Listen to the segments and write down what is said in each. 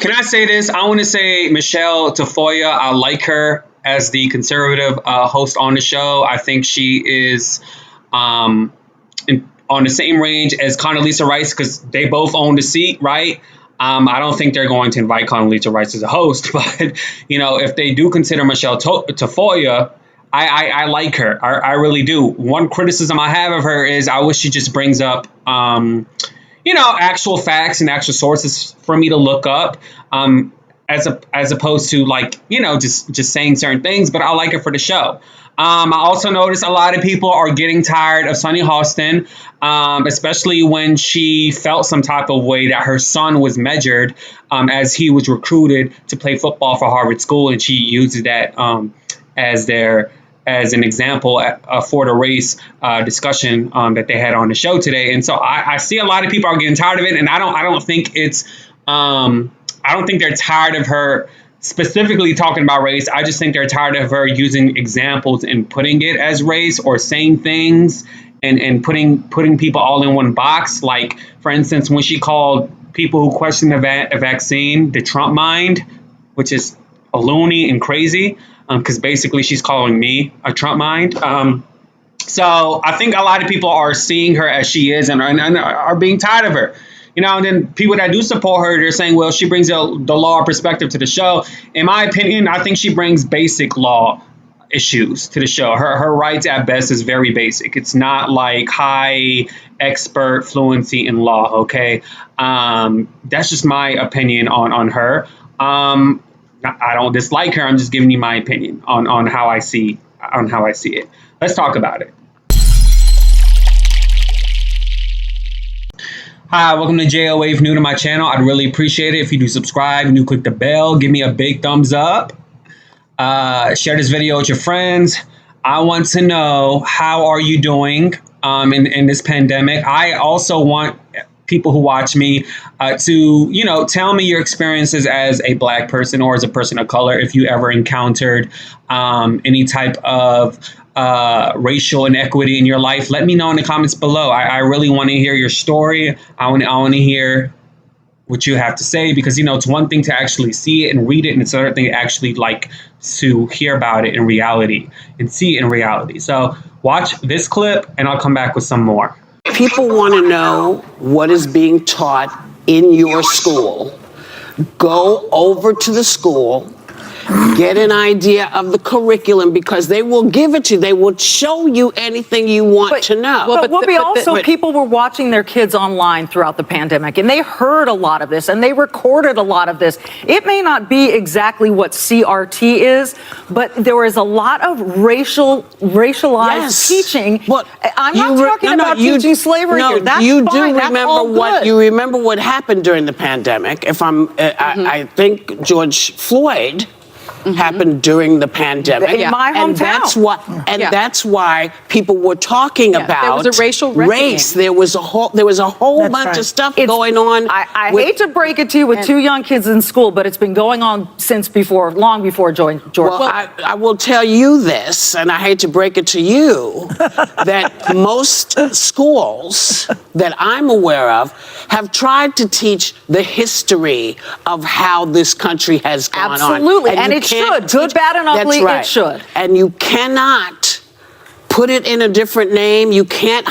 Can I say this? I want to say Michele Tafoya. I like her as the conservative host on the show. I think she is on the same range as Condoleezza Rice because they both own the seat, right? I don't think they're going to invite Condoleezza Rice as a host, but if they do consider Michele Tafoya, I like her. I really do. One criticism I have of her is I wish she just brings up actual facts and actual sources for me to look up, as opposed to just saying certain things. But I like it for the show. I also noticed a lot of people are getting tired of Sunny Hostin, especially when she felt some type of way that her son was measured as he was recruited to play football for Harvard School, and she uses that as an example for the race discussion that they had on the show today. And so I see a lot of people are getting tired of it, and I don't think they're tired of her specifically talking about race. I just think they're tired of her using examples and putting it as race, or saying things and putting people all in one box. Like, for instance, when she called people who question the vaccine the Trump mind, which is a loony and crazy, because basically she's calling me a Trump mind. So I think a lot of people are seeing her as she is and are being tired of her. And then people that do support her, they're saying, well, she brings the law perspective to the show. In my opinion, I think she brings basic law issues to the show. Her rights at best is very basic. It's not like high expert fluency in law. Okay. That's just my opinion on her. I don't dislike her. I'm just giving you my opinion on how I see it. Let's talk about it. Hi, welcome to JO Wave. New to my channel, I'd really appreciate it if you do subscribe and you click the bell. Give me a big thumbs up. Share this video with your friends. I want to know, how are you doing in this pandemic? I also want people who watch me to tell me your experiences as a Black person or as a person of color. If you ever encountered any type of racial inequity in your life, let me know in the comments below. I really want to hear your story. I want to hear what you have to say, because it's one thing to actually see it and read it, and it's another thing to actually to hear about it in reality and see it in reality. So watch this clip and I'll come back with some more. People want to know what is being taught in your school. Go over to the school, get an idea of the curriculum, because they will give it to you. They will show you anything you want to know. But Whoopi, people were watching their kids online throughout the pandemic, and they heard a lot of this, and they recorded a lot of this. It may not be exactly what CRT is, but there is a lot of racialized teaching. Well, I'm not talking about teaching slavery here. That's you fine. do remember you remember what happened during the pandemic. I think George Floyd happened during the pandemic. In my hometown. That's why people were talking about there was a racial race. There was a whole bunch of stuff going on. I hate to break it to you with two young kids in school, but it's been going on long before George. Well, I will tell you this, and I hate to break it to you, that most schools that I'm aware of have tried to teach the history of how this country has gone on. Absolutely, and it should. Good, bad, and ugly, it should. And you cannot put it in a different name. You can't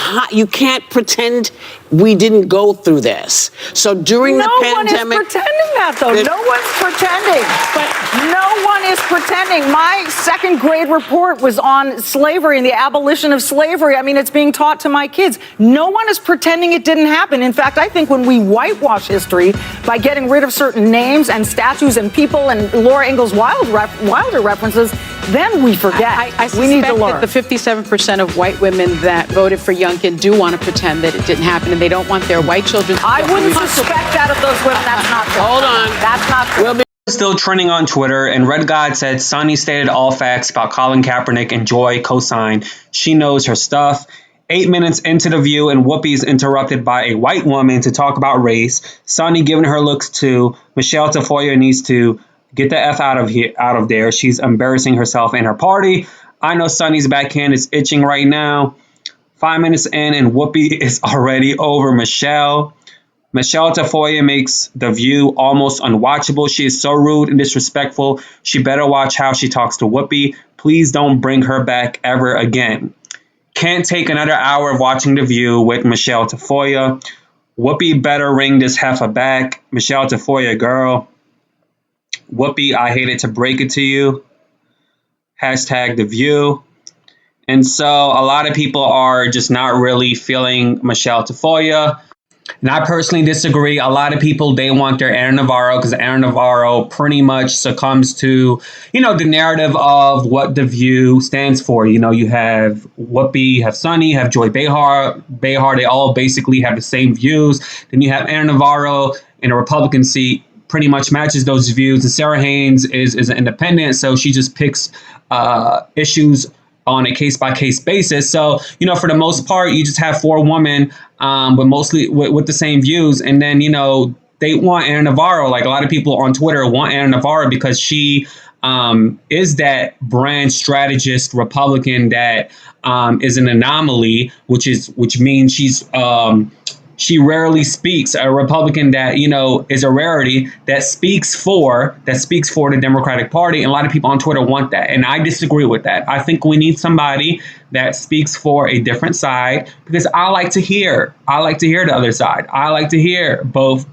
pretend we didn't go through this. So during the pandemic... No one is pretending that, though. No one's pretending. But no one is pretending. My second grade report was on slavery and the abolition of slavery. I mean, it's being taught to my kids. No one is pretending it didn't happen. In fact, I think when we whitewash history by getting rid of certain names and statues and people and Laura Ingalls Wilder references, then we forget. I we need to learn. That the 57% of white women that voted for Youngkin do want to pretend that it didn't happen, and they don't want their white children to I wouldn't suspect that of those women. That's not true. Hold on. That's not true. Still trending on Twitter, and Red God said Sunny stated all facts about Colin Kaepernick and Joy co-signed. She knows her stuff. 8 minutes into the View, and Whoopi is interrupted by a white woman to talk about race. Sunny giving her looks to Michele Tafoya needs to get the F out of there. She's embarrassing herself and her party. I know Sunny's backhand is itching right now. 5 minutes in, and Whoopi is already over Michele. Michele Tafoya makes The View almost unwatchable. She is so rude and disrespectful. She better watch how she talks to Whoopi. Please don't bring her back ever again. Can't take another hour of watching The View with Michele Tafoya. Whoopi better ring this heifer back. Michele Tafoya, girl. Whoopi, I hated to break it to you. Hashtag The View. And so a lot of people are just not really feeling Michele Tafoya. And I personally disagree. A lot of people, they want their Aaron Navarro because Aaron Navarro pretty much succumbs to, the narrative of what The View stands for. You have Whoopi, you have Sunny, you have Joy Behar. They all basically have the same views. Then you have Aaron Navarro in a Republican seat, pretty much matches those views. And Sarah Haynes is an independent, so she just picks issues on a case-by-case basis. So, for the most part, you just have four women, but mostly with the same views. And then, they want Aaron Navarro. Like, a lot of people on Twitter want Aaron Navarro because she is that brand strategist Republican that is an anomaly, which means she rarely speaks. A Republican that is a rarity that speaks for the Democratic Party, and a lot of people on Twitter want that, and I disagree with that. I think we need somebody that speaks for a different side, because I like to hear the other side. I like to hear both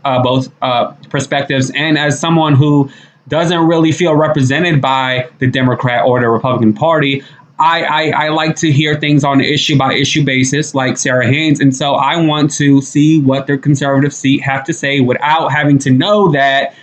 perspectives, and as someone who doesn't really feel represented by the Democrat or the Republican Party, I like to hear things on an issue-by-issue basis, like Sarah Haynes. And so I want to see what their conservative seat have to say without having to know that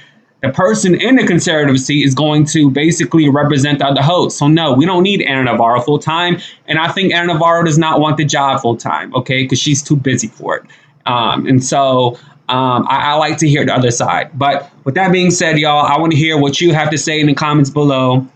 the person in the conservative seat is going to basically represent the other host. So no, we don't need Aaron Navarro full-time. And I think Aaron Navarro does not want the job full-time, okay, because she's too busy for it. And so I like to hear the other side. But with that being said, y'all, I want to hear what you have to say in the comments below.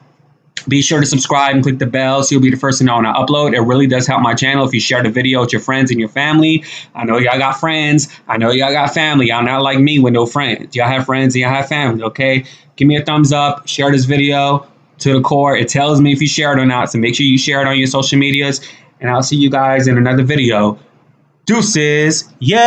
Be sure to subscribe and click the bell so you'll be the first to know when I upload. It really does help my channel if you share the video with your friends and your family. I know y'all got friends. I know y'all got family. Y'all not like me with no friends. Y'all have friends and y'all have family, okay? Give me a thumbs up. Share this video to the core. It tells me if you share it or not, so make sure you share it on your social medias. And I'll see you guys in another video. Deuces. Yay!